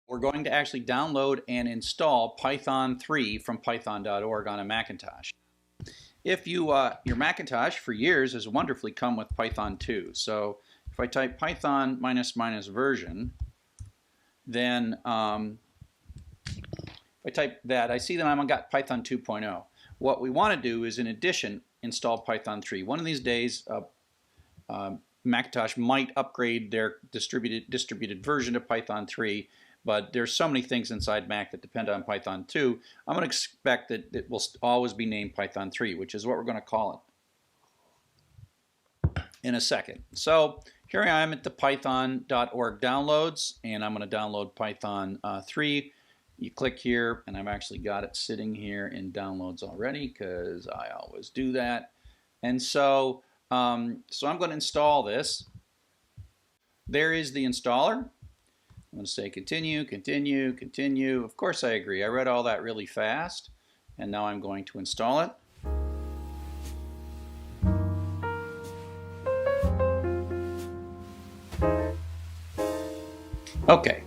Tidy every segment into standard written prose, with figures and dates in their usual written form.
We're going to actually download and install Python 3 from python.org on a Macintosh. If you, your Macintosh for years has wonderfully come with Python 2. So if I type Python ---- version, then if I type that, I see that I've got Python 2.0. What we want to do is, in addition, install Python 3. One of these days, Macintosh might upgrade their distributed version of Python 3, but there's so many things inside Mac that depend on Python 2. I'm going to expect that it will always be named Python 3, which is what we're going to call it in a second. So here I am at the python.org downloads, and I'm going to download Python 3. You click here, and I've actually got it sitting here in downloads already because I always do that. And so, I'm going to install this. There is the installer. I'm going to say continue, continue, continue. Of course I agree. I read all that really fast, and now I'm going to install it. Okay.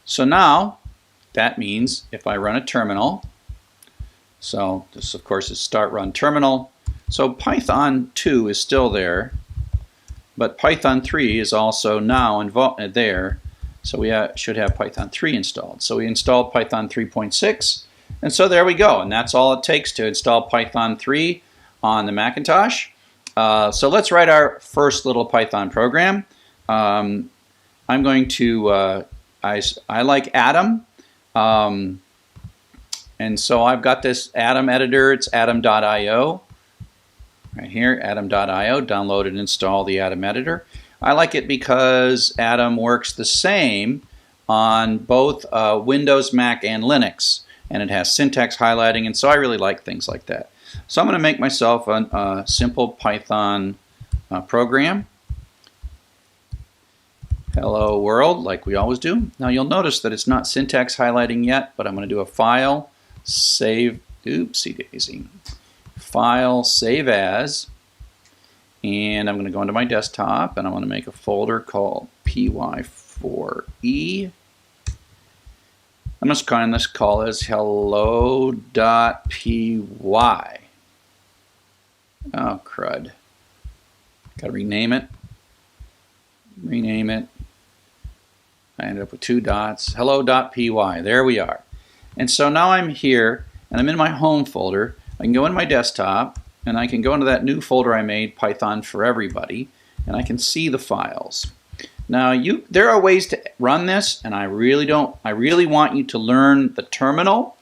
So now that means if I run a terminal, so this of course is start run terminal. So Python 2 is still there, but Python 3 is also now there. So we should have Python 3 installed. So we installed Python 3.6, and so there we go. And that's all it takes to install Python 3 on the Macintosh. So let's write our first little Python program. I'm going to, I like Atom. And so I've got this Atom editor. It's atom.io. Right here, atom.io. Download and install the Atom editor. I like it because Atom works the same on both Windows, Mac, and Linux. And it has syntax highlighting, and so I really like things like that. So I'm going to make myself a simple Python program. Hello world, like we always do. Now you'll notice that it's not syntax highlighting yet, but I'm going to do a file, save, oopsie daisy, file, save as, and I'm going to go into my desktop and I'm going to make a folder called py4e. I'm just going to call this hello.py. Oh crud. Got to rename it. Rename it. I ended up with 2 dots. Hello.py. There we are. And so now I'm here and I'm in my home folder. I can go in my desktop and I can go into that new folder I made, Python for Everybody, and I can see the files. Now there are ways to run this, and I really want you to learn the terminal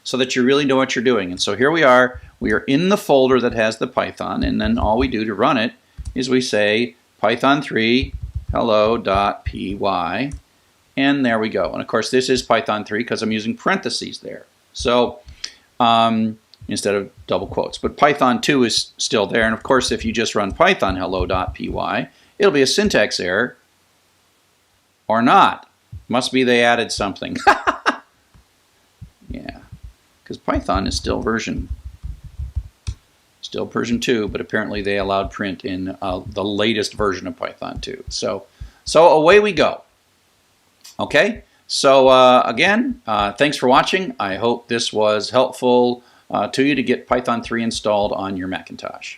so that you really know what you're doing. And so here we are in the folder that has the Python, and then all we do to run it is we say Python 3 hello.py, and there we go. And of course this is Python 3 because I'm using parentheses there. So instead of double quotes. But Python 2 is still there, and of course if you just run Python hello.py, it'll be a syntax error or not. Must be they added something. Yeah, because Python is still version 2, but apparently they allowed print in the latest version of Python 2. So away we go. Okay, so again, thanks for watching. I hope this was helpful to you to get Python 3 installed on your Macintosh.